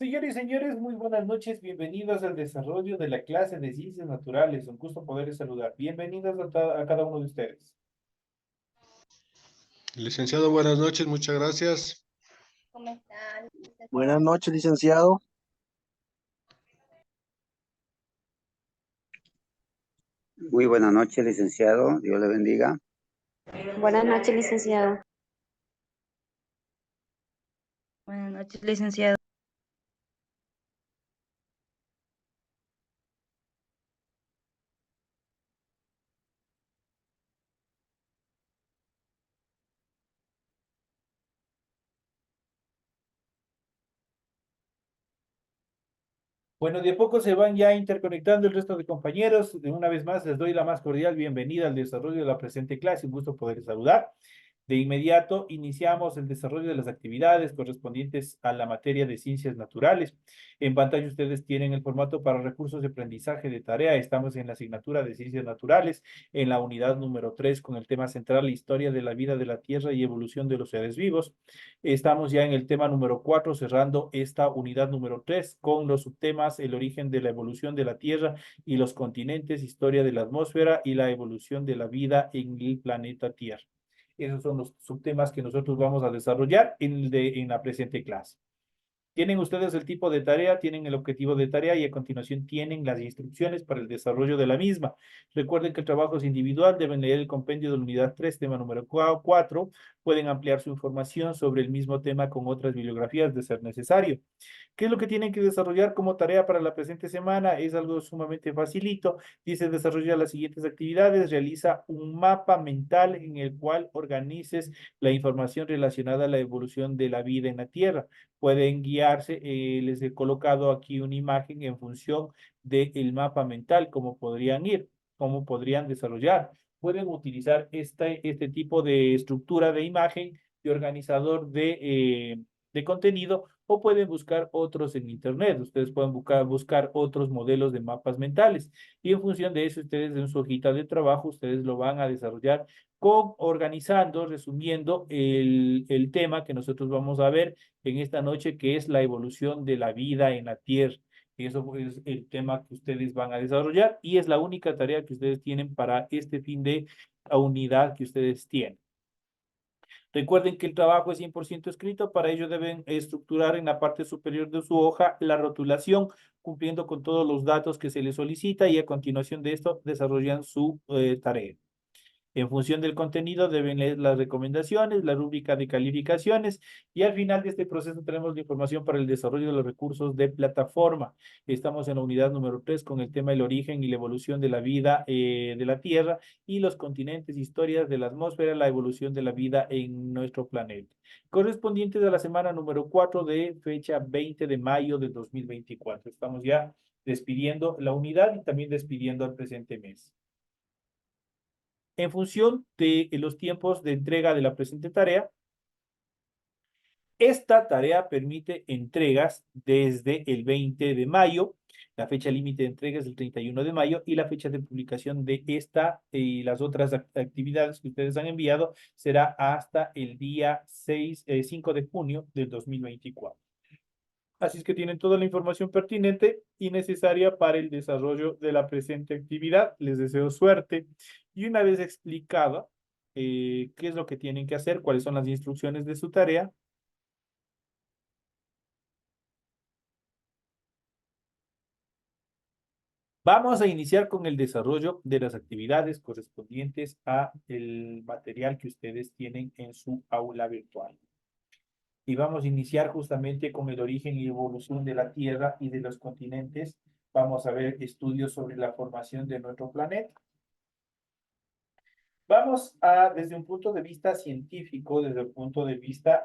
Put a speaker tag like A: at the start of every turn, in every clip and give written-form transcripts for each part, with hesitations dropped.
A: Señores y señores, muy buenas noches. Bienvenidos al desarrollo de la clase de Ciencias Naturales. Un gusto poderles saludar. Bienvenidos a cada uno de ustedes.
B: Licenciado, buenas noches, muchas gracias.
C: ¿Cómo están?
D: Buenas noches, licenciado.
E: Muy buenas noches, licenciado. Dios le bendiga.
C: Buenas noches, licenciado.
F: Buenas noches, licenciado.
A: Bueno, de a poco se van ya interconectando el resto de compañeros. De una vez más, les doy la más cordial bienvenida al desarrollo de la presente clase. Un gusto poder saludar. De inmediato iniciamos el desarrollo de las actividades correspondientes a la materia de ciencias naturales. En pantalla ustedes tienen el formato para recursos de aprendizaje de tarea. Estamos en la asignatura de ciencias naturales, en la unidad número 3 con el tema central, historia de la vida de la Tierra y evolución de los seres vivos. Estamos ya en el tema número 4, cerrando esta unidad número 3 con los subtemas, el origen de la evolución de la Tierra y los continentes, historia de la atmósfera y la evolución de la vida en el planeta Tierra. Esos son los subtemas que nosotros vamos a desarrollar en la presente clase. Tienen ustedes el tipo de tarea, tienen el objetivo de tarea y a continuación tienen las instrucciones para el desarrollo de la misma. Recuerden que el trabajo es individual, deben leer el compendio de la unidad 3, tema número 4. Pueden ampliar su información sobre el mismo tema con otras bibliografías de ser necesario. ¿Qué es lo que tienen que desarrollar como tarea para la presente semana? Es algo sumamente facilito. Dice, desarrolla las siguientes actividades, realiza un mapa mental en el cual organices la información relacionada a la evolución de la vida en la Tierra. Pueden guiarse, les he colocado aquí una imagen en función del mapa mental, cómo podrían ir, cómo podrían desarrollar. Pueden utilizar este tipo de estructura de imagen de organizador de contenido o pueden buscar otros en internet. Ustedes pueden buscar otros modelos de mapas mentales y en función de eso ustedes en su hojita de trabajo ustedes lo van a desarrollar con organizando, resumiendo el tema que nosotros vamos a ver en esta noche, que es la evolución de la vida en la Tierra. Y eso es el tema que ustedes van a desarrollar y es la única tarea que ustedes tienen para este fin de unidad que ustedes tienen. Recuerden que el trabajo es 100% escrito, para ello deben estructurar en la parte superior de su hoja la rotulación, cumpliendo con todos los datos que se les solicita y a continuación de esto desarrollan su tarea. En función del contenido deben leer las recomendaciones, la rúbrica de calificaciones y al final de este proceso tenemos la información para el desarrollo de los recursos de plataforma. Estamos en la unidad número 3 con el tema del origen y la evolución de la vida de la Tierra y los continentes, historias de la atmósfera, la evolución de la vida en nuestro planeta. Correspondientes a la semana número 4 de fecha 20 de mayo de 2024. Estamos ya despidiendo la unidad y también despidiendo al presente mes. En función de los tiempos de entrega de la presente tarea, esta tarea permite entregas desde el 20 de mayo, la fecha límite de entrega es el 31 de mayo y la fecha de publicación de esta y las otras actividades que ustedes han enviado será hasta el día 5 de junio del 2024. Así es que tienen toda la información pertinente y necesaria para el desarrollo de la presente actividad. Les deseo suerte. Y una vez explicada qué es lo que tienen que hacer, cuáles son las instrucciones de su tarea, vamos a iniciar con el desarrollo de las actividades correspondientes a el material que ustedes tienen en su aula virtual. Y vamos a iniciar justamente con el origen y evolución de la Tierra y de los continentes. Vamos a ver estudios sobre la formación de nuestro planeta. Vamos a, desde un punto de vista científico, desde el punto de vista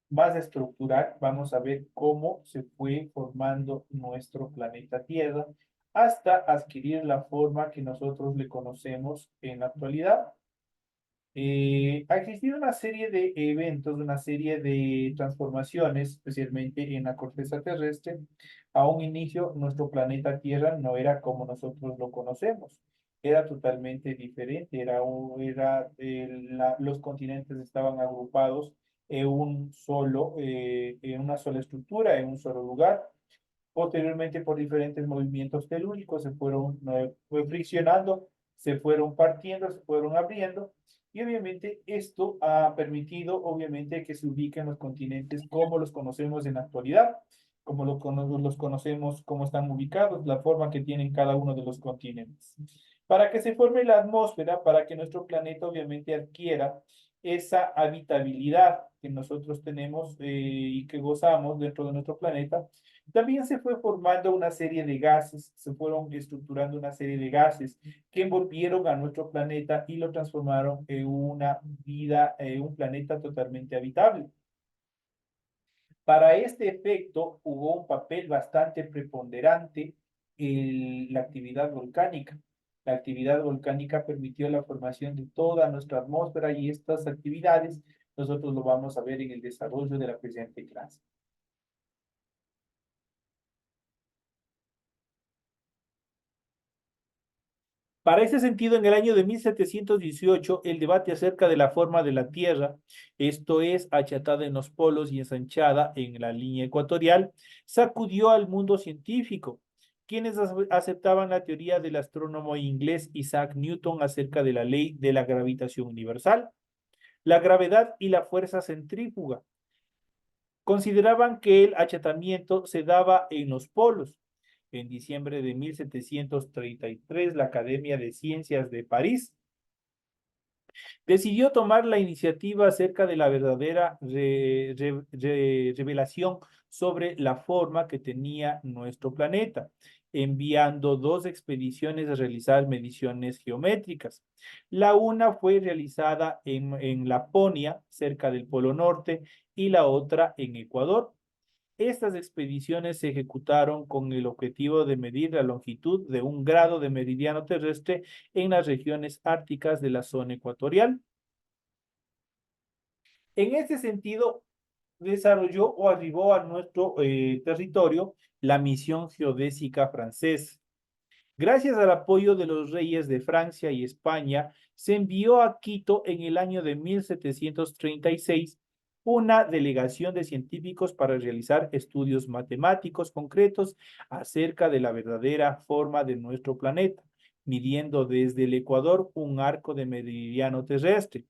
A: más estructural, vamos a ver cómo se fue formando nuestro planeta Tierra hasta adquirir la forma que nosotros le conocemos en la actualidad. Ha existido una serie de eventos, una serie de transformaciones, especialmente en la corteza terrestre. A un inicio, nuestro planeta Tierra no era como nosotros lo conocemos. Era totalmente diferente. Los continentes estaban agrupados en una sola estructura, en un solo lugar. Posteriormente, por diferentes movimientos telúricos, se fueron fue friccionando, se fueron partiendo, se fueron abriendo, y obviamente esto ha permitido, obviamente, que se ubiquen los continentes como los conocemos en la actualidad, como los conocemos, cómo están ubicados, la forma que tienen cada uno de los continentes. Para que se forme la atmósfera, para que nuestro planeta obviamente adquiera esa habitabilidad que nosotros tenemos y que gozamos dentro de nuestro planeta, también se fue formando una serie de gases, se fueron estructurando una serie de gases que envolvieron a nuestro planeta y lo transformaron en una vida, un planeta totalmente habitable. Para este efecto jugó un papel bastante preponderante la actividad volcánica. La actividad volcánica permitió la formación de toda nuestra atmósfera y estas actividades nosotros lo vamos a ver en el desarrollo de la presente clase. Para ese sentido, en el año de 1718, el debate acerca de la forma de la Tierra, esto es, achatada en los polos y ensanchada en la línea ecuatorial, sacudió al mundo científico, quienes aceptaban la teoría del astrónomo inglés Isaac Newton acerca de la ley de la gravitación universal, la gravedad y la fuerza centrífuga. Consideraban que el achatamiento se daba en los polos. En diciembre de 1733, la Academia de Ciencias de París decidió tomar la iniciativa acerca de la verdadera revelación sobre la forma que tenía nuestro planeta, enviando dos expediciones a realizar mediciones geométricas. La una fue realizada en Laponia, cerca del Polo Norte, y la otra en Ecuador. Estas expediciones se ejecutaron con el objetivo de medir la longitud de un grado de meridiano terrestre en las regiones árticas de la zona ecuatorial. En este sentido, desarrolló o arribó a nuestro territorio la misión geodésica francesa. Gracias al apoyo de los reyes de Francia y España, se envió a Quito en el año de 1736 una delegación de científicos para realizar estudios matemáticos concretos acerca de la verdadera forma de nuestro planeta, midiendo desde el Ecuador un arco de meridiano terrestre.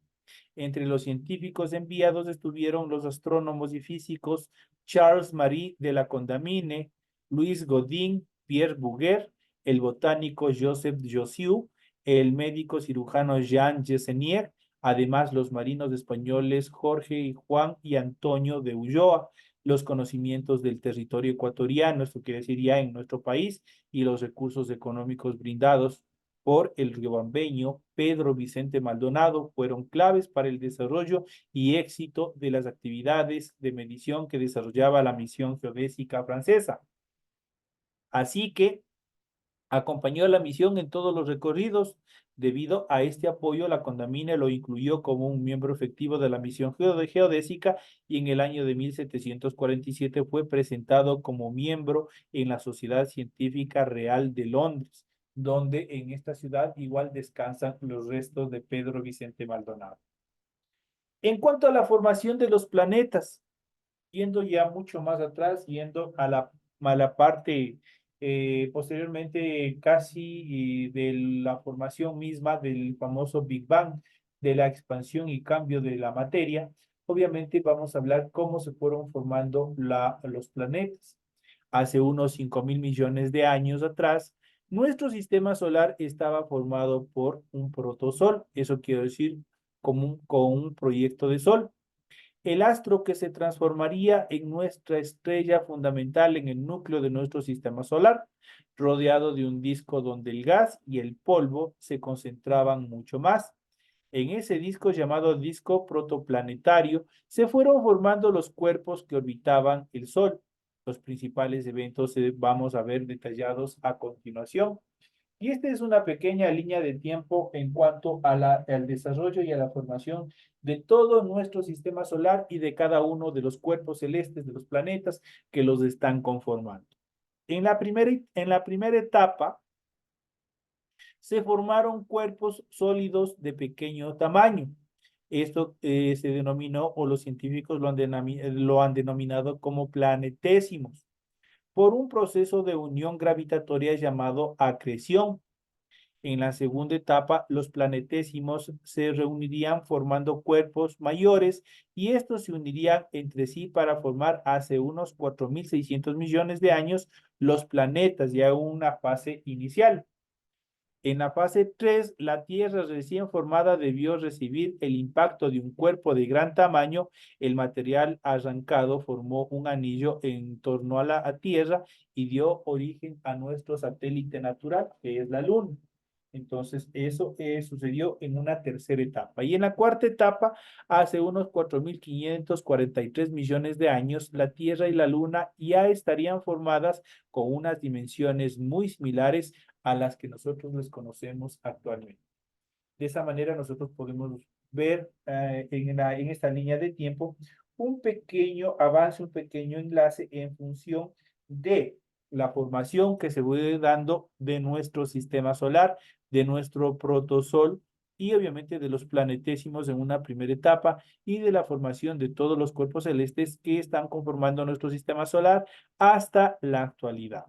A: Entre los científicos enviados estuvieron los astrónomos y físicos Charles Marie de la Condamine, Louis Godin, Pierre Bouguer, el botánico Joseph Jossieu, el médico cirujano Jean Gessenier, además los marinos españoles Jorge y Juan y Antonio de Ulloa, los conocimientos del territorio ecuatoriano, esto quiere decir ya en nuestro país, y los recursos económicos brindados por el riobambeño Pedro Vicente Maldonado fueron claves para el desarrollo y éxito de las actividades de medición que desarrollaba la misión geodésica francesa. Así que acompañó a la misión en todos los recorridos. Debido a este apoyo, la Condamine lo incluyó como un miembro efectivo de la misión geodésica y en el año de 1747 fue presentado como miembro en la Sociedad Científica Real de Londres, donde en esta ciudad igual descansan los restos de Pedro Vicente Maldonado. En cuanto a la formación de los planetas, yendo ya mucho más atrás, yendo a la parte posteriormente casi de la formación misma del famoso Big Bang, de la expansión y cambio de la materia, obviamente vamos a hablar cómo se fueron formando los planetas. Hace unos 5.000 millones de años atrás, nuestro sistema solar estaba formado por un protosol, eso quiere decir con un proyecto de sol. El astro que se transformaría en nuestra estrella fundamental en el núcleo de nuestro sistema solar, rodeado de un disco donde el gas y el polvo se concentraban mucho más. En ese disco llamado disco protoplanetario se fueron formando los cuerpos que orbitaban el Sol. Los principales eventos vamos a ver detallados a continuación. Y esta es una pequeña línea de tiempo en cuanto a al desarrollo y a la formación de todo nuestro sistema solar y de cada uno de los cuerpos celestes de los planetas que los están conformando. En la primera etapa se formaron cuerpos sólidos de pequeño tamaño. Esto se denominó, o los científicos lo han denominado como planetésimos, por un proceso de unión gravitatoria llamado acreción. En la segunda etapa, los planetésimos se reunirían formando cuerpos mayores y estos se unirían entre sí para formar hace unos 4.600 millones de años los planetas, ya en una fase inicial. En la fase 3, la Tierra recién formada debió recibir el impacto de un cuerpo de gran tamaño. El material arrancado formó un anillo en torno a la Tierra y dio origen a nuestro satélite natural, que es la Luna. Entonces, eso sucedió en una tercera etapa. Y en la cuarta etapa, hace unos 4.543 millones de años, la Tierra y la Luna ya estarían formadas con unas dimensiones muy similares a las que nosotros les conocemos actualmente. De esa manera nosotros podemos ver en esta línea de tiempo un pequeño avance, un pequeño enlace en función de la formación que se fue dando de nuestro sistema solar, de nuestro protosol y obviamente de los planetésimos en una primera etapa y de la formación de todos los cuerpos celestes que están conformando nuestro sistema solar hasta la actualidad.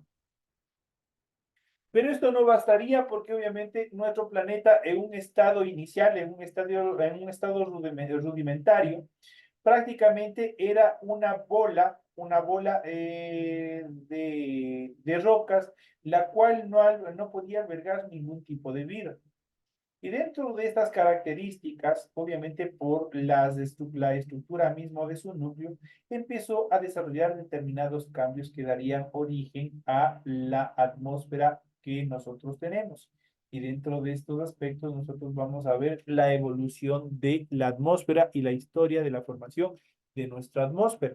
A: Pero esto no bastaría porque obviamente nuestro planeta en un estado inicial, en un estado rudimentario, prácticamente era una bola de rocas, la cual no podía albergar ningún tipo de vida. Y dentro de estas características, obviamente por la estructura misma de su núcleo, empezó a desarrollar determinados cambios que darían origen a la atmósfera que nosotros tenemos. Y dentro de estos aspectos nosotros vamos a ver la evolución de la atmósfera y la historia de la formación de nuestra atmósfera.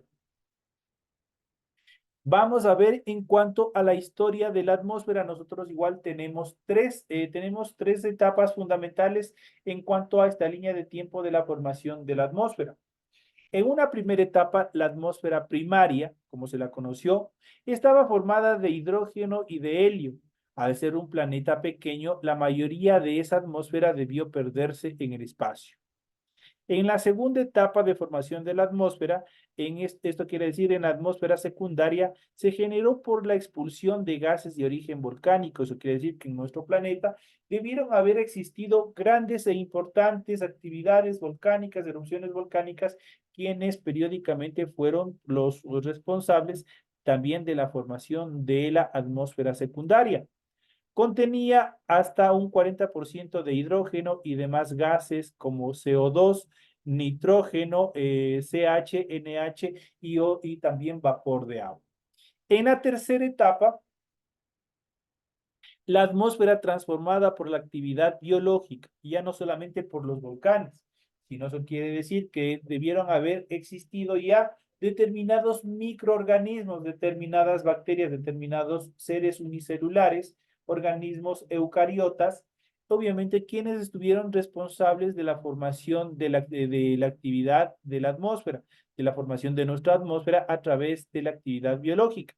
A: Vamos a ver en cuanto a la historia de la atmósfera. Nosotros igual tenemos tres etapas fundamentales en cuanto a esta línea de tiempo de la formación de la atmósfera. En una primera etapa, la atmósfera primaria, como se la conoció, estaba formada de hidrógeno y de helio. Al ser un planeta pequeño, la mayoría de esa atmósfera debió perderse en el espacio. En la segunda etapa de formación de la atmósfera, esto quiere decir en la atmósfera secundaria, se generó por la expulsión de gases de origen volcánico. Eso quiere decir que en nuestro planeta debieron haber existido grandes e importantes actividades volcánicas, erupciones volcánicas, quienes periódicamente fueron los responsables también de la formación de la atmósfera secundaria. Contenía hasta un 40% de hidrógeno y demás gases como CO2, nitrógeno, CH, NH y también vapor de agua. En la tercera etapa, la atmósfera transformada por la actividad biológica, ya no solamente por los volcanes, sino eso quiere decir que debieron haber existido ya determinados microorganismos, determinadas bacterias, determinados seres unicelulares, organismos eucariotas, obviamente quienes estuvieron responsables de la formación de la actividad de la atmósfera, de la formación de nuestra atmósfera a través de la actividad biológica.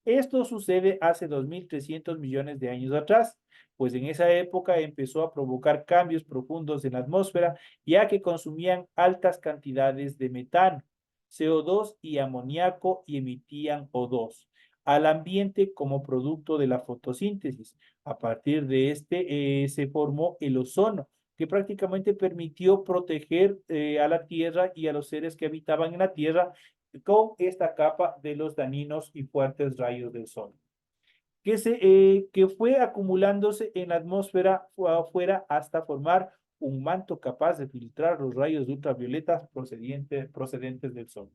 A: Esto sucede hace 2.300 millones de años atrás, pues en esa época empezó a provocar cambios profundos en la atmósfera, ya que consumían altas cantidades de metano, CO2 y amoníaco y emitían O2 al ambiente como producto de la fotosíntesis. A partir de se formó el ozono, que prácticamente permitió proteger a la Tierra y a los seres que habitaban en la Tierra con esta capa de los dañinos y fuertes rayos del sol, que fue acumulándose en la atmósfera afuera hasta formar un manto capaz de filtrar los rayos ultravioletas procedentes del sol.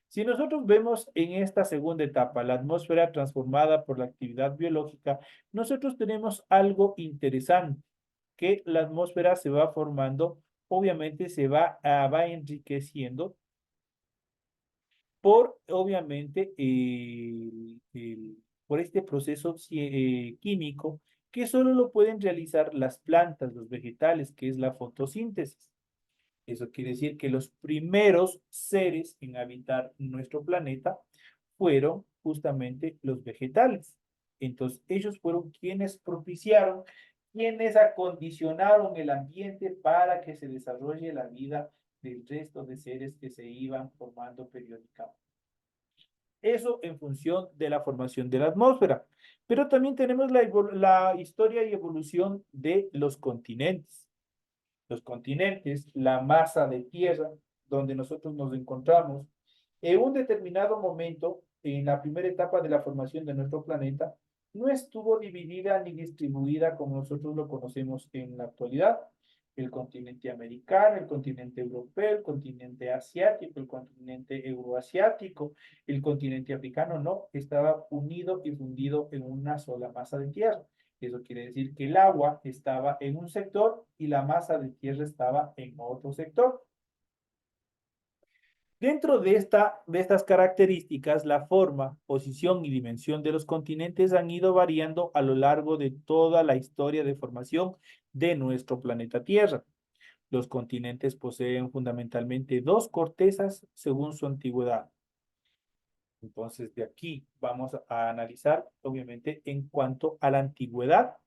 A: Si nosotros vemos en esta segunda etapa la atmósfera transformada por la actividad biológica, nosotros tenemos algo interesante, que la atmósfera se va formando, obviamente va enriqueciendo por, obviamente, por este proceso químico que solo lo pueden realizar las plantas, los vegetales, que es la fotosíntesis. Eso quiere decir que los primeros seres en habitar nuestro planeta fueron justamente los vegetales. Entonces, ellos fueron quienes propiciaron quienes acondicionaron el ambiente para que se desarrolle la vida del resto de seres que se iban formando periódicamente. Eso en función de la formación de la atmósfera. Pero también tenemos la historia y evolución de los continentes. Los continentes, la masa de tierra donde nosotros nos encontramos, en un determinado momento, en la primera etapa de la formación de nuestro planeta, no estuvo dividida ni distribuida como nosotros lo conocemos en la actualidad. El continente americano, el continente europeo, el continente asiático, el continente euroasiático, el continente africano, no, estaba unido y fundido en una sola masa de tierra. Eso quiere decir que el agua estaba en un sector y la masa de tierra estaba en otro sector. Dentro de estas características, la forma, posición y dimensión de los continentes han ido variando a lo largo de toda la historia de formación de nuestro planeta Tierra. Los continentes poseen fundamentalmente dos cortezas según su antigüedad. Entonces, de aquí vamos a analizar, obviamente, en cuanto a la antigüedad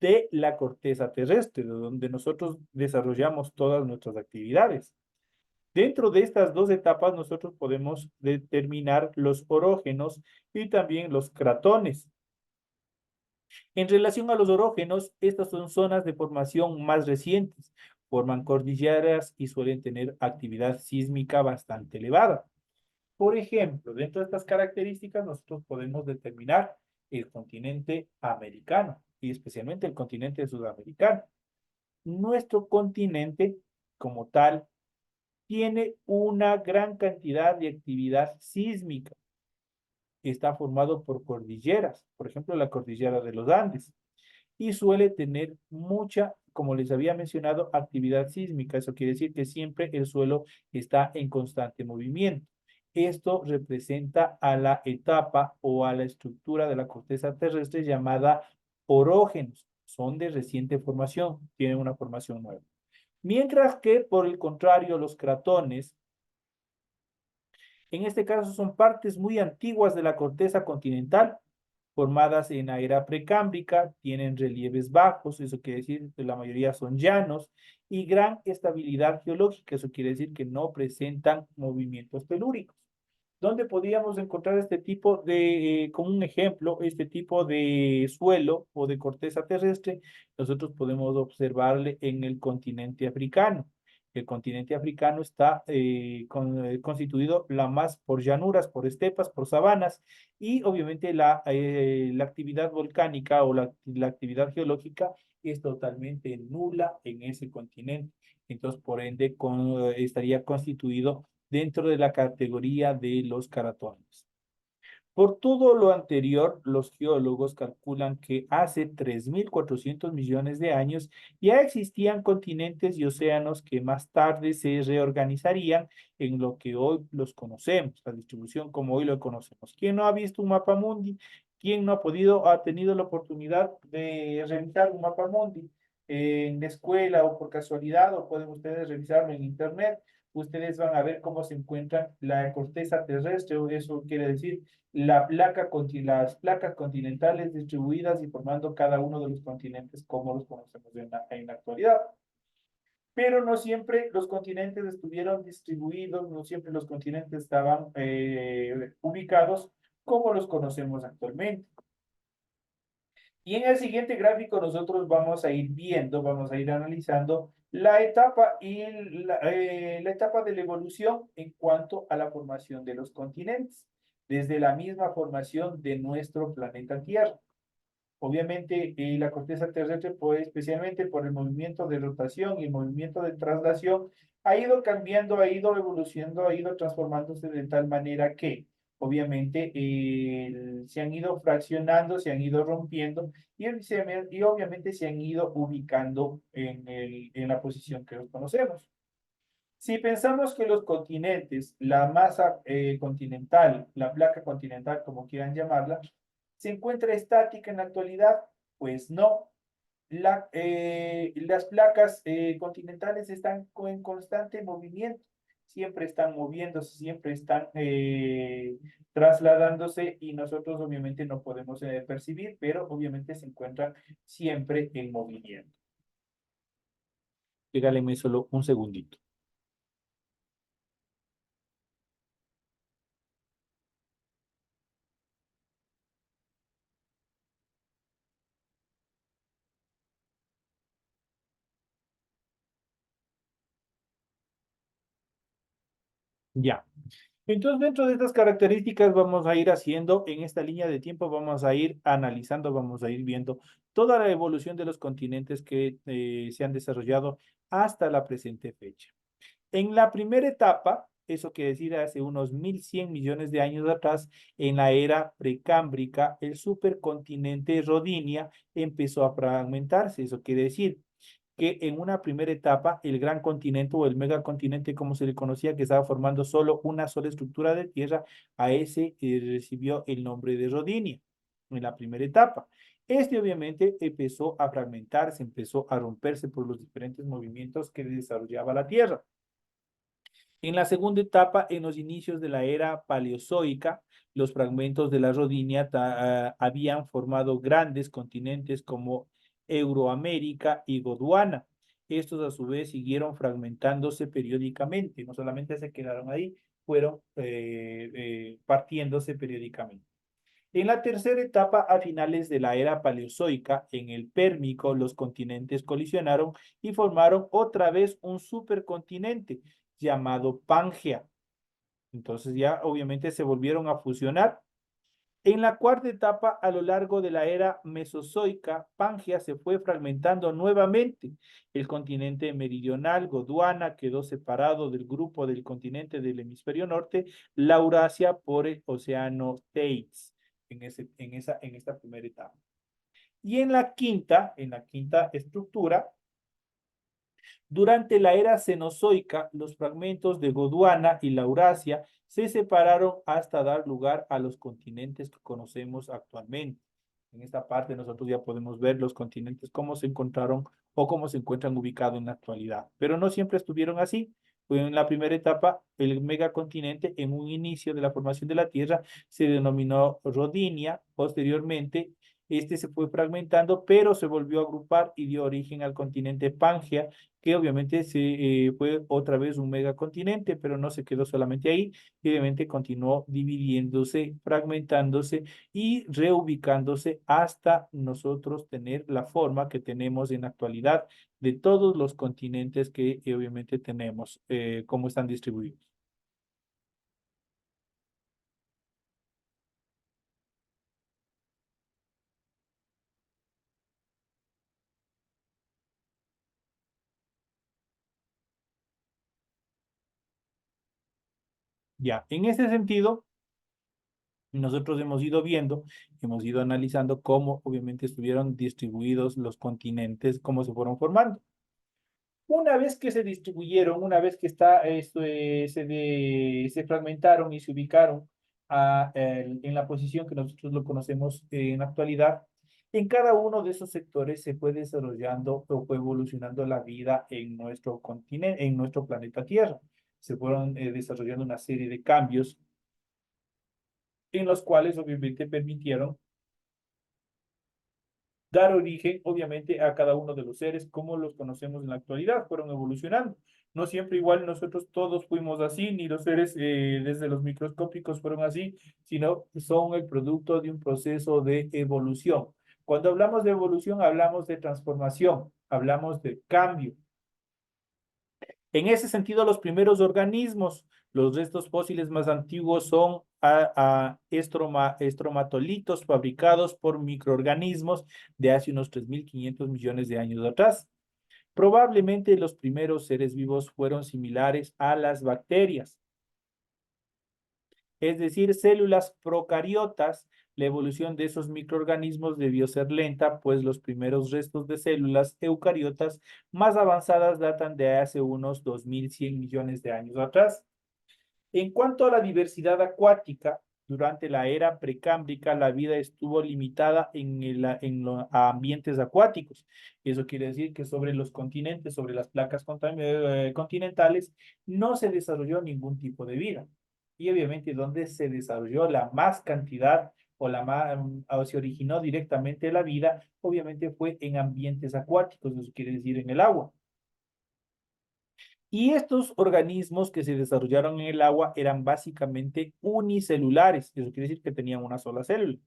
A: de la corteza terrestre, donde nosotros desarrollamos todas nuestras actividades. Dentro de estas dos etapas nosotros podemos determinar los orógenos y también los cratones. En relación a los orógenos, estas son zonas de formación más recientes, forman cordilleras y suelen tener actividad sísmica bastante elevada. Por ejemplo, dentro de estas características nosotros podemos determinar el continente americano y especialmente el continente sudamericano. Nuestro continente como tal tiene una gran cantidad de actividad sísmica. Está formado por cordilleras, por ejemplo, la cordillera de los Andes, y suele tener mucha, como les había mencionado, actividad sísmica. Eso quiere decir que siempre el suelo está en constante movimiento. Esto representa a la etapa o a la estructura de la corteza terrestre llamada orógenos. Son de reciente formación, tienen una formación nueva. Mientras que, por el contrario, los cratones, en este caso son partes muy antiguas de la corteza continental, formadas en la era precámbrica, tienen relieves bajos, eso quiere decir que la mayoría son llanos, y gran estabilidad geológica, eso quiere decir que no presentan movimientos telúricos. ¿Dónde podríamos encontrar este tipo de, como un ejemplo, este tipo de suelo o de corteza terrestre? Nosotros podemos observarle en el continente africano. El continente africano está constituido la más por llanuras, por estepas, por sabanas y obviamente la actividad volcánica o la actividad geológica es totalmente nula en ese continente. Entonces, por ende, estaría constituido dentro de la categoría de los caratones. Por todo lo anterior, los geólogos calculan que hace 3.400 millones de años ya existían continentes y océanos que más tarde se reorganizarían en lo que hoy los conocemos, la distribución como hoy lo conocemos. ¿Quién no ha visto un mapa mundi? ¿Quién no ha tenido la oportunidad de revisar un mapa mundi en la escuela o por casualidad, o pueden ustedes revisarlo en internet? Ustedes van a ver cómo se encuentra la corteza terrestre, o eso quiere decir las placas continentales distribuidas y formando cada uno de los continentes como los conocemos en la actualidad. Pero no siempre los continentes estuvieron distribuidos, no siempre los continentes estaban ubicados como los conocemos actualmente. Y en el siguiente gráfico nosotros vamos a ir viendo, vamos a ir analizando la etapa la etapa de la evolución en cuanto a la formación de los continentes, desde la misma formación de nuestro planeta Tierra. Obviamente, la corteza terrestre, pues, especialmente por el movimiento de rotación y el movimiento de traslación, ha ido cambiando, ha ido evolucionando, ha ido transformándose de tal manera que, obviamente, se han ido fraccionando, se han ido rompiendo y obviamente se han ido ubicando en la posición que los conocemos. Si pensamos que los continentes, la masa continental, la placa continental, como quieran llamarla, se encuentra estática en la actualidad, pues no. Las placas continentales están en constante movimiento, siempre están moviéndose, siempre están trasladándose y nosotros obviamente no podemos percibir, pero obviamente se encuentran siempre en movimiento. Regálenme solo un segundito. Ya. Entonces, dentro de estas características vamos a ir haciendo, en esta línea de tiempo vamos a ir analizando, vamos a ir viendo toda la evolución de los continentes que se han desarrollado hasta la presente fecha. En la primera etapa, eso quiere decir hace unos 1100 millones de años atrás, en la era precámbrica, el supercontinente Rodinia empezó a fragmentarse. Eso quiere decir que en una primera etapa el gran continente o el megacontinente, como se le conocía, que estaba formando solo una sola estructura de tierra, a ese recibió el nombre de Rodinia en la primera etapa. Este obviamente empezó a fragmentarse, empezó a romperse por los diferentes movimientos que desarrollaba la Tierra. En la segunda etapa, en los inicios de la era paleozoica, los fragmentos de la Rodinia habían formado grandes continentes como Euroamérica y Gondwana. Estos a su vez siguieron fragmentándose periódicamente, no solamente se quedaron ahí, fueron partiéndose periódicamente. En la tercera etapa, a finales de la era paleozoica, en el Pérmico, los continentes colisionaron y formaron otra vez un supercontinente llamado Pangea. Entonces ya obviamente se volvieron a fusionar. En la cuarta etapa, a lo largo de la era mesozoica, Pangea se fue fragmentando nuevamente. El continente meridional, Gondwana, quedó separado del grupo del continente del hemisferio norte, la Eurasia, por el océano Teis, en esta primera etapa. Y en la quinta estructura, durante la era cenozoica, los fragmentos de Gondwana y la Eurasia se separaron hasta dar lugar a los continentes que conocemos actualmente. En esta parte nosotros ya podemos ver los continentes cómo se encontraron o cómo se encuentran ubicados en la actualidad. Pero no siempre estuvieron así. Fue en la primera etapa, el megacontinente, en un inicio de la formación de la Tierra, se denominó Rodinia. Posteriormente, este se fue fragmentando, pero se volvió a agrupar y dio origen al continente Pangea, que obviamente fue otra vez un megacontinente, pero no se quedó solamente ahí, y obviamente continuó dividiéndose, fragmentándose y reubicándose hasta nosotros tener la forma que tenemos en la actualidad de todos los continentes que obviamente tenemos, cómo están distribuidos. Ya, en ese sentido, nosotros hemos ido viendo, hemos ido analizando cómo obviamente estuvieron distribuidos los continentes, cómo se fueron formando. Una vez que se distribuyeron, una vez que se fragmentaron y se ubicaron en la posición que nosotros lo conocemos en la actualidad, en cada uno de esos sectores se fue desarrollando o fue evolucionando la vida en nuestro continente, en nuestro planeta Tierra. Se fueron desarrollando una serie de cambios en los cuales obviamente permitieron dar origen, obviamente, a cada uno de los seres como los conocemos en la actualidad, fueron evolucionando. No siempre igual nosotros todos fuimos así, ni los seres desde los microscópicos fueron así, sino son el producto de un proceso de evolución. Cuando hablamos de evolución, hablamos de transformación, hablamos de cambio. En ese sentido, los primeros organismos, los restos fósiles más antiguos son estromatolitos fabricados por microorganismos de hace unos 3.500 millones de años atrás. Probablemente los primeros seres vivos fueron similares a las bacterias, es decir, células procariotas. La evolución de esos microorganismos debió ser lenta, pues los primeros restos de células eucariotas más avanzadas datan de hace unos 2.100 millones de años atrás. En cuanto a la diversidad acuática, Durante la era precámbrica, la vida estuvo limitada a ambientes acuáticos. Eso quiere decir que sobre los continentes, sobre las placas continentales, no se desarrolló ningún tipo de vida. Y obviamente donde se desarrolló la más cantidad o se originó directamente la vida, obviamente fue en ambientes acuáticos, eso quiere decir en el agua. Y estos organismos que se desarrollaron en el agua eran básicamente unicelulares, eso quiere decir que tenían una sola célula.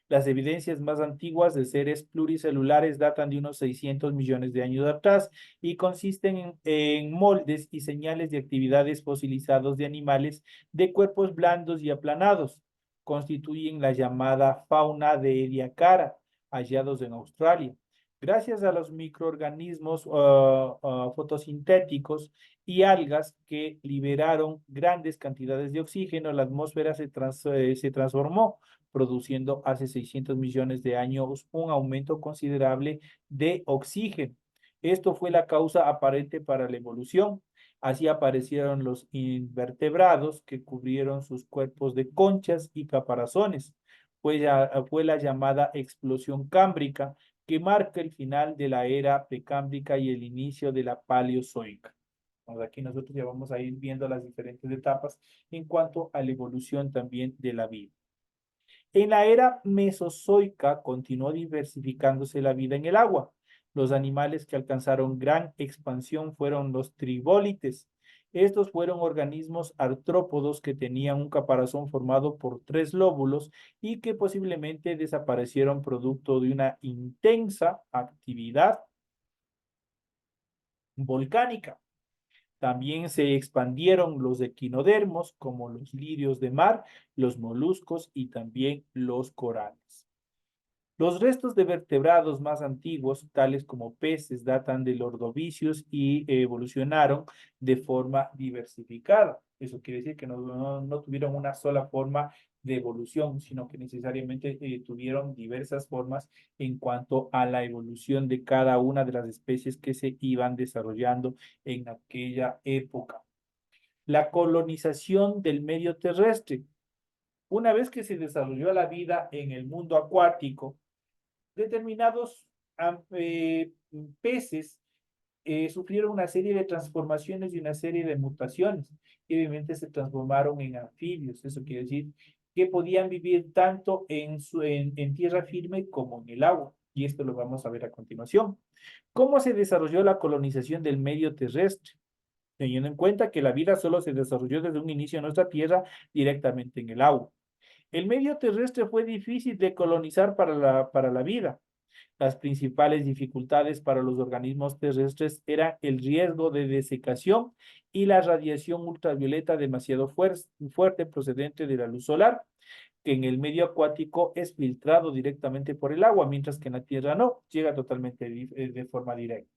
A: Las evidencias más antiguas de seres pluricelulares datan de unos 600 millones de años atrás y consisten en moldes y señales de actividades fosilizados de animales de cuerpos blandos y aplanados. Constituyen la llamada fauna de Ediacara, hallados en Australia. Gracias a los microorganismos fotosintéticos y algas que liberaron grandes cantidades de oxígeno, la atmósfera se transformó, produciendo hace 600 millones de años un aumento considerable de oxígeno. Esto fue la causa aparente para la evolución. Así aparecieron los invertebrados que cubrieron sus cuerpos de conchas y caparazones. Fue la llamada explosión cámbrica que marca el final de la era precámbrica y el inicio de la paleozoica. Aquí nosotros ya vamos a ir viendo las diferentes etapas en cuanto a la evolución también de la vida. En la era mesozoica continuó diversificándose la vida en el agua. Los animales que alcanzaron gran expansión fueron los tribólites. Estos fueron organismos artrópodos que tenían un caparazón formado por 3 lóbulos y que posiblemente desaparecieron producto de una intensa actividad volcánica. También se expandieron los equinodermos, como los lirios de mar, los moluscos y también los corales. Los restos de vertebrados más antiguos, tales como peces, datan del Ordovicius y evolucionaron de forma diversificada. Eso quiere decir que no tuvieron una sola forma de evolución, sino que necesariamente tuvieron diversas formas en cuanto a la evolución de cada una de las especies que se iban desarrollando en aquella época. La colonización del medio terrestre. Una vez que se desarrolló la vida en el mundo acuático, determinados peces sufrieron una serie de transformaciones y una serie de mutaciones. Y obviamente se transformaron en anfibios. Eso quiere decir que podían vivir tanto en tierra firme como en el agua. Y esto lo vamos a ver a continuación. ¿Cómo se desarrolló la colonización del medio terrestre? Teniendo en cuenta que la vida solo se desarrolló desde un inicio en nuestra tierra directamente en el agua. El medio terrestre fue difícil de colonizar para la vida. Las principales dificultades para los organismos terrestres eran el riesgo de desecación y la radiación ultravioleta demasiado fuerte procedente de la luz solar, que en el medio acuático es filtrado directamente por el agua, mientras que en la Tierra no, llega totalmente de forma directa.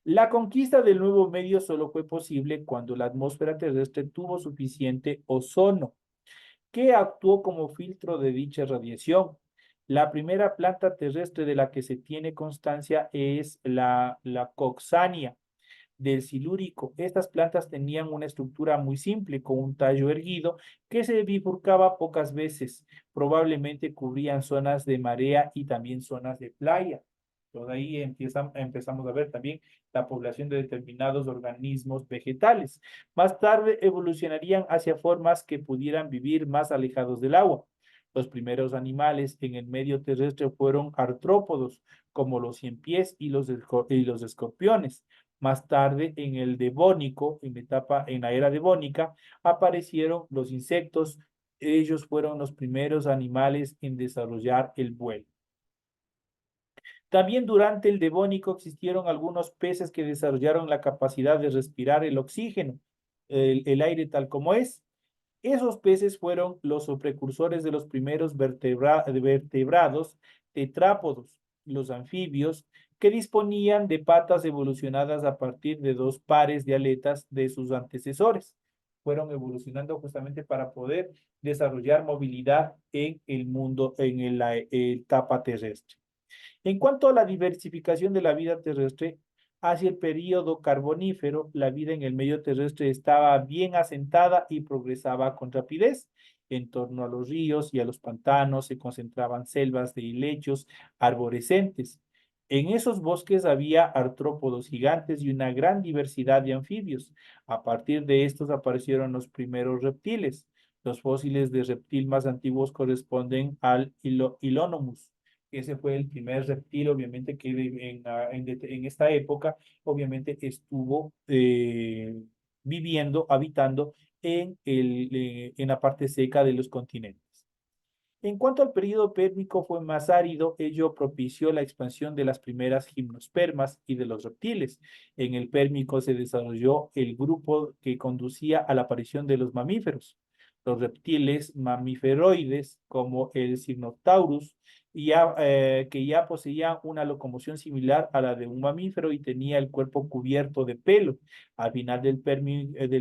A: La conquista del nuevo medio solo fue posible cuando la atmósfera terrestre tuvo suficiente ozono, que actuó como filtro de dicha radiación. La primera planta terrestre de la que se tiene constancia es la coxania del silúrico. Estas plantas tenían una estructura muy simple, con un tallo erguido que se bifurcaba pocas veces. Probablemente cubrían zonas de marea y también zonas de playa. Entonces ahí empezamos a ver también la población de determinados organismos vegetales. Más tarde evolucionarían hacia formas que pudieran vivir más alejados del agua. Los primeros animales en el medio terrestre fueron artrópodos, como los ciempiés y los escorpiones. Más tarde, en el Devónico, en la era devónica, aparecieron los insectos. Ellos fueron los primeros animales en desarrollar el vuelo. También durante el Devónico existieron algunos peces que desarrollaron la capacidad de respirar el oxígeno, el aire tal como es. Esos peces fueron los precursores de los primeros vertebrados tetrápodos, los anfibios, que disponían de patas evolucionadas a partir de 2 pares de aletas de sus antecesores. Fueron evolucionando justamente para poder desarrollar movilidad en el mundo, en la etapa terrestre. En cuanto a la diversificación de la vida terrestre, hacia el período carbonífero, la vida en el medio terrestre estaba bien asentada y progresaba con rapidez. En torno a los ríos y a los pantanos se concentraban selvas de helechos arborescentes. En esos bosques había artrópodos gigantes y una gran diversidad de anfibios. A partir de estos aparecieron los primeros reptiles. Los fósiles de reptil más antiguos corresponden al Ilonomus. Ese fue el primer reptil, obviamente, que en esta época, obviamente, estuvo viviendo, habitando en la parte seca de los continentes. En cuanto al periodo pérmico, fue más árido, ello propició la expansión de las primeras gimnospermas y de los reptiles. En el pérmico se desarrolló el grupo que conducía a la aparición de los mamíferos. Los reptiles mamíferoides, como el Signoptaurus, que ya poseían una locomoción similar a la de un mamífero y tenía el cuerpo cubierto de pelo. Al final del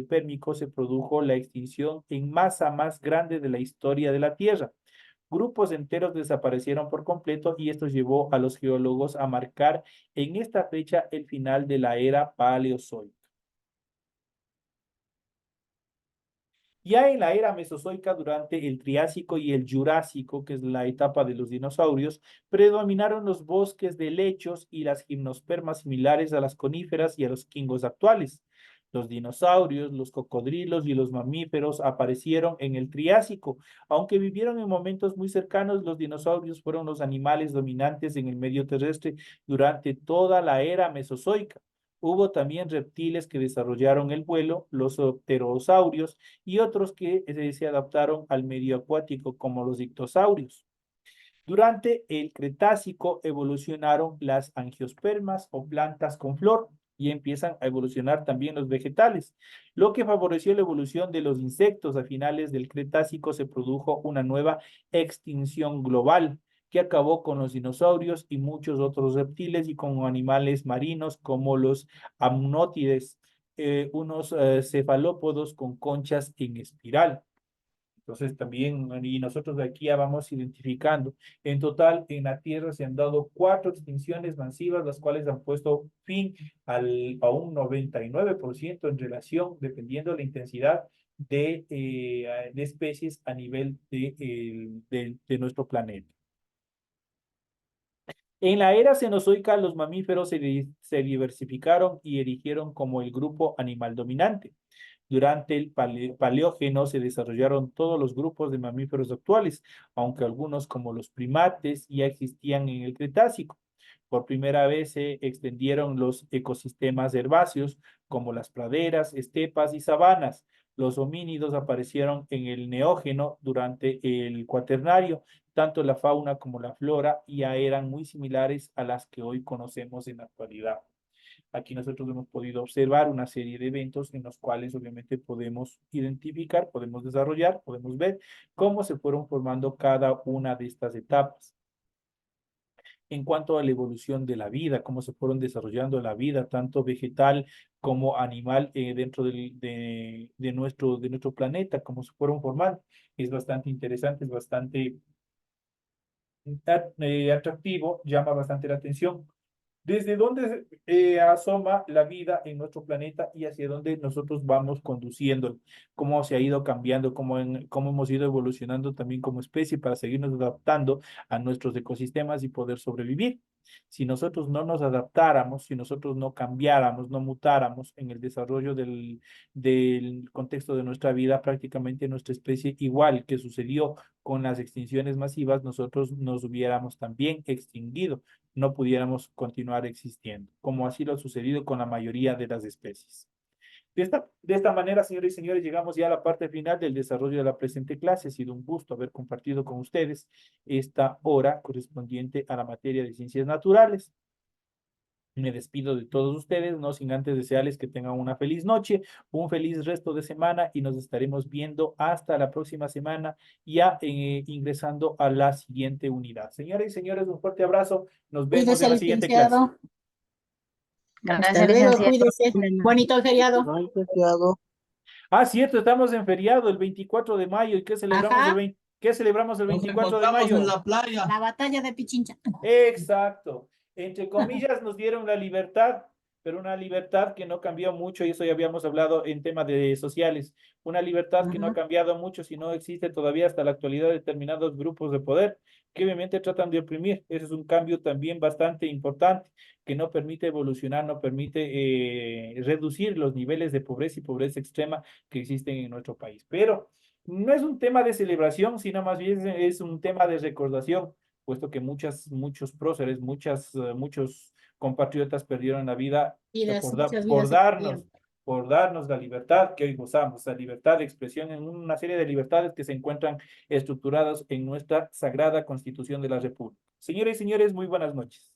A: pérmico se produjo la extinción en masa más grande de la historia de la Tierra. Grupos enteros desaparecieron por completo y esto llevó a los geólogos a marcar en esta fecha el final de la era paleozoica. Ya en la era mesozoica, durante el Triásico y el Jurásico, que es la etapa de los dinosaurios, predominaron los bosques de helechos y las gimnospermas similares a las coníferas y a los quingos actuales. Los dinosaurios, los cocodrilos y los mamíferos aparecieron en el Triásico. Aunque vivieron en momentos muy cercanos, los dinosaurios fueron los animales dominantes en el medio terrestre durante toda la era mesozoica. Hubo también reptiles que desarrollaron el vuelo, los pterosaurios, y otros que se adaptaron al medio acuático, como los ictosaurios. Durante el Cretácico evolucionaron las angiospermas o plantas con flor y empiezan a evolucionar también los vegetales, lo que favoreció la evolución de los insectos. A finales del Cretácico se produjo una nueva extinción global que acabó con los dinosaurios y muchos otros reptiles y con animales marinos como los amnótides, unos cefalópodos con conchas en espiral. Entonces también, y nosotros de aquí ya vamos identificando. En total, en la Tierra se han dado 4 extinciones masivas, las cuales han puesto fin a un 99% en relación, dependiendo de la intensidad de especies a nivel de nuestro planeta. En la era cenozoica, los mamíferos se diversificaron y erigieron como el grupo animal dominante. Durante el Paleógeno se desarrollaron todos los grupos de mamíferos actuales, aunque algunos, como los primates, ya existían en el Cretácico. Por primera vez se extendieron los ecosistemas herbáceos, como las praderas, estepas y sabanas. Los homínidos aparecieron en el Neógeno durante el Cuaternario. Tanto la fauna como la flora ya eran muy similares a las que hoy conocemos en la actualidad. Aquí nosotros hemos podido observar una serie de eventos en los cuales obviamente podemos identificar, podemos desarrollar, podemos ver cómo se fueron formando cada una de estas etapas. En cuanto a la evolución de la vida, cómo se fueron desarrollando la vida, tanto vegetal como animal, dentro de nuestro planeta, cómo se fueron formando. Es bastante interesante, es bastante atractivo, llama bastante la atención. Desde dónde asoma la vida en nuestro planeta y hacia dónde nosotros vamos conduciendo, cómo se ha ido cambiando, cómo hemos ido evolucionando también como especie para seguirnos adaptando a nuestros ecosistemas y poder sobrevivir. Si nosotros no nos adaptáramos, si nosotros no cambiáramos, no mutáramos en el desarrollo del contexto de nuestra vida, prácticamente nuestra especie, igual que sucedió con las extinciones masivas, nosotros nos hubiéramos también extinguido, no pudiéramos continuar existiendo, como así lo ha sucedido con la mayoría de las especies. De esta manera, señores y señores, llegamos ya a la parte final del desarrollo de la presente clase. Ha sido un gusto haber compartido con ustedes esta hora correspondiente a la materia de ciencias naturales. Me despido de todos ustedes, no sin antes desearles que tengan una feliz noche, un feliz resto de semana y nos estaremos viendo hasta la próxima semana, ya ingresando a la siguiente unidad. Señores y señores, un fuerte abrazo. Nos vemos
G: Cuídese,
A: en la siguiente clase.
G: licenciado.
F: Gracias,
G: Hasta luego,
F: licenciado.
G: cuídese. Bonito feriado.
D: No, licenciado.
A: Ah, cierto, estamos en feriado el 24 de mayo. ¿Y qué celebramos
G: Ajá.
A: ¿Qué celebramos el 24 de mayo?
H: en la playa.
G: La batalla de Pichincha.
A: Exacto. Entre comillas, nos dieron la libertad pero una libertad que no cambió mucho, y eso ya habíamos hablado en temas de sociales, una libertad que no ha cambiado mucho, sino existe todavía hasta la actualidad determinados grupos de poder que obviamente tratan de oprimir. Ese es un cambio también bastante importante que no permite evolucionar, no permite reducir los niveles de pobreza y pobreza extrema que existen en nuestro país. Pero no es un tema de celebración, sino más bien es un tema de recordación, puesto que muchos próceres, muchos compatriotas perdieron la vida
G: Muchas
A: por
G: vidas se perdieron.
A: darnos la libertad que hoy gozamos, la libertad de expresión en una serie de libertades que se encuentran estructuradas en nuestra sagrada Constitución de la República. Señoras y señores, muy buenas noches.